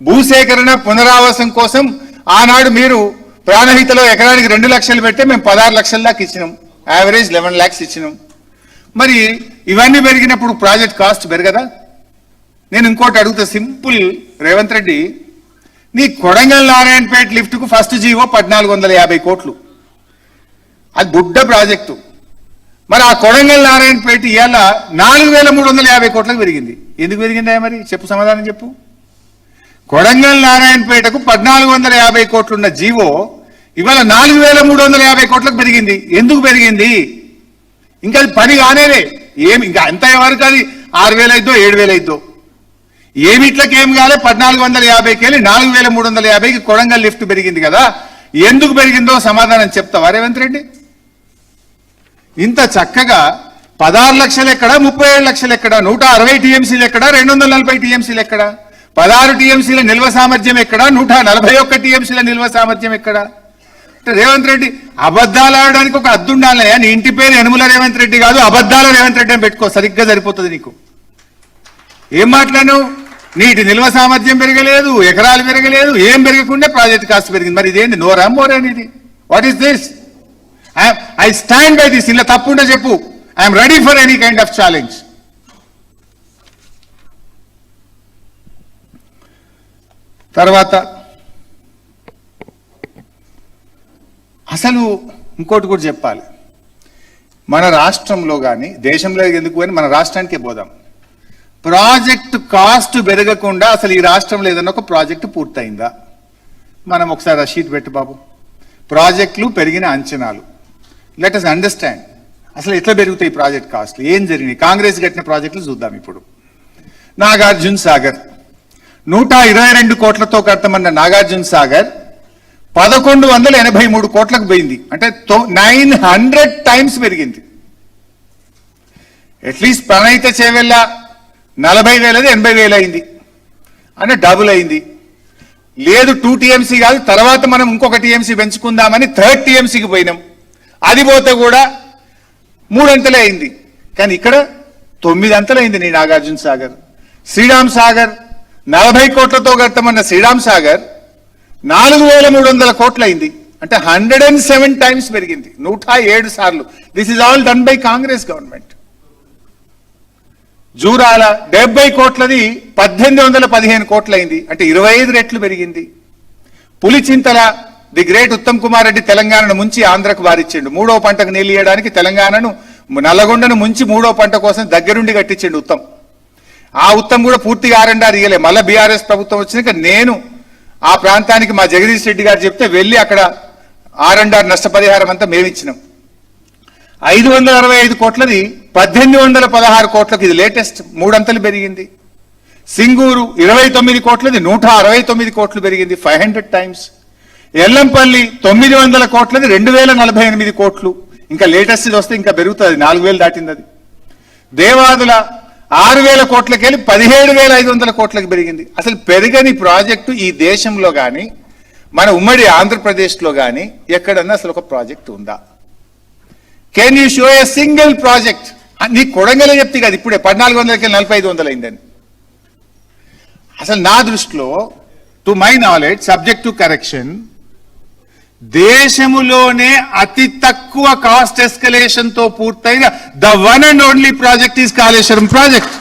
భూసేకరణ పునరావాసం కోసం ఆనాడు మీరు ప్రాణహితలో ఎకరానికి 2 లక్షలు పెడితే మేము 16 లక్షల దాకా ఇచ్చినాం, యావరేజ్ 11 lakhs ఇచ్చినాం. మరి ఇవన్నీ పెరిగినప్పుడు ప్రాజెక్ట్ కాస్ట్ పెరగదా? నేను ఇంకోటి అడుగుతా సింపుల్, రేవంత్ రెడ్డి, నీ కొడంగల్ నారాయణపేట లిఫ్ట్ కు ఫస్ట్ జీవో 1450 కోట్లు, అది బుడ్డ ప్రాజెక్టు. మరి ఆ కొడంగల్ నారాయణపేట ఇవాళ 4350 కోట్లకు పెరిగింది. ఎందుకు పెరిగిందా? మరి చెప్పు, సమాధానం చెప్పు. కొడంగల్ నారాయణపేటకు 1450 కోట్లున్న జీవో ఇవాళ 4350 కోట్లకు పెరిగింది. ఎందుకు పెరిగింది? ఇంకా అది పని కానేలే, ఏమి ఇంకా అంత వరకు అది 6000 అయిద్దో 7000 అయిద్దో, ఏమిట్లకి ఏం కాలే. 1450కి వెళ్ళి 4350కి కొడంగల్ లిఫ్ట్ పెరిగింది కదా. ఎందుకు పెరిగిందో సమాధానం చెప్తావా రేవంత్ రెడ్డి? ఇంత చక్కగా 16 లక్షలు ఎక్కడ, 37 లక్షలు ఎక్కడ, 160 టీఎంసీలు ఎక్కడ, 240 టీఎంసీలు ఎక్కడ, 16 టీఎంసీల నిల్వ సామర్థ్యం ఎక్కడ, 141 టీఎంసీల నిల్వ సామర్థ్యం ఎక్కడ? రేవంత్ రెడ్డి అబద్ధాలు ఆడడానికి ఒక అద్దు ఉండాలి. నీ ఇంటి పేరు యనుమల రేవంత్ రెడ్డి కాదు, అబద్ధాల రేవంత్ రెడ్డి అని పెట్టుకో, సరిగ్గా సరిపోతుంది నీకు. ఏం మాట్లాడు? నీటి నిల్వ సామర్థ్యం పెరగలేదు, ఎకరాలు పెరగలేదు, ఏం పెరగకుండా ప్రాజెక్ట్ కాస్ట్ పెరిగింది. మరి ఇదేంటి? నోరా మోరా అనేది? What is this? I stand by this. ఇలా తప్పుంటే చెప్పు, I'm ready for any kind of challenge. తర్వాత అసలు ఇంకోటి కూడా చెప్పాలి. మన రాష్ట్రంలో కానీ దేశంలో ఎందుకు కానీ మన రాష్ట్రానికే పోదాం. ప్రాజెక్టు కాస్ట్ పెరగకుండా అసలు ఈ రాష్ట్రంలో ఏదన్నా ఒక ప్రాజెక్టు పూర్తయిందా? మనం ఒకసారి రషీద్ పెట్టు బాబు. ప్రాజెక్టులు పెరిగిన అంచనాలు, లెట్ us అండర్స్టాండ్ అసలు ఎట్లా పెరుగుతాయి ప్రాజెక్ట్ కాస్ట్లు, ఏం జరిగినాయి. కాంగ్రెస్ కట్టిన ప్రాజెక్టులు చూద్దాం. ఇప్పుడు నాగార్జున సాగర్ 122 కోట్లతో కడతామన్న నాగార్జున సాగర్ 1183 కోట్లకు పోయింది. అంటే 900 times పెరిగింది. అట్లీస్ట్ ప్రణయిత చేవెళ్ళ 40,000 80,000 అయింది, అంటే డబుల్ అయింది. లేదు 2 TMC కాదు, తర్వాత మనం ఇంకొక TMC పెంచుకుందామని 3rd TMCకి పోయినాం. అది పోతే కూడా 3 అంతలే అయింది. కానీ ఇక్కడ 9 అంతలైంది నీ నాగార్జున సాగర్. శ్రీరామ్ సాగర్ 40 కోట్లతో కడతామన్న శ్రీరామ్ సాగర్ 4300 కోట్లు అయింది. అంటే 107 times పెరిగింది, 107 సార్లు. This is all done by Congress government. Jurala 70 కోట్లది 1815 కోట్లు అయింది, అంటే 25 రెట్లు పెరిగింది. పులిచింతల ది గ్రేట్ ఉత్తమ్ కుమార్ రెడ్డి తెలంగాణను ముంచి ఆంధ్రకు వారిచ్చిండు. 3వ పంటకు నీళ్ళు ఇయ్యడానికి తెలంగాణను నల్లగొండను ముంచి 3వ పంట కోసం దగ్గరుండి కట్టించిండు ఉత్తమ్. ఆ ఉత్తమ్ కూడా పూర్తిగా R&R ఇయ్యలే. మళ్ళీ బీఆర్ఎస్ ప్రభుత్వం వచ్చినాక నేను ఆ ప్రాంతానికి మా జగదీష్ రెడ్డి గారు చెప్తే వెళ్ళి అక్కడ R&R నష్టపరిహారం అంతా మేమిచ్చినాం. 565 కోట్లది 1816 కోట్లకు, ఇది లేటెస్ట్, 3 అంతలు పెరిగింది. సింగూరు 29 కోట్లది 169 కోట్లు పెరిగింది, 500 times. ఎల్లంపల్లి 900 కోట్లది 2048 కోట్లు, ఇంకా లేటెస్ట్ వస్తే ఇంకా పెరుగుతుంది, 4000 దాటింది అది. దేవాదుల 6000 కోట్లకి వెళ్ళి 17,500 కోట్లకు పెరిగింది. అసలు పెరగని ప్రాజెక్టు ఈ దేశంలో కానీ మన ఉమ్మడి ఆంధ్రప్రదేశ్లో కానీ ఎక్కడన్నా అసలు ఒక ప్రాజెక్ట్ ఉందా? Can you show a single project? నీ కొడంగలే చెప్తే కదా ఇప్పుడే 1400కి 4500 అయిందని. అసలు నా దృష్టిలో, to my knowledge, subject to correction, దేశములోనే అతి తక్కువ కాస్ట్ ఎస్కలేషన్ తో పూర్తయిన the one and only project is Kaleshwaram project.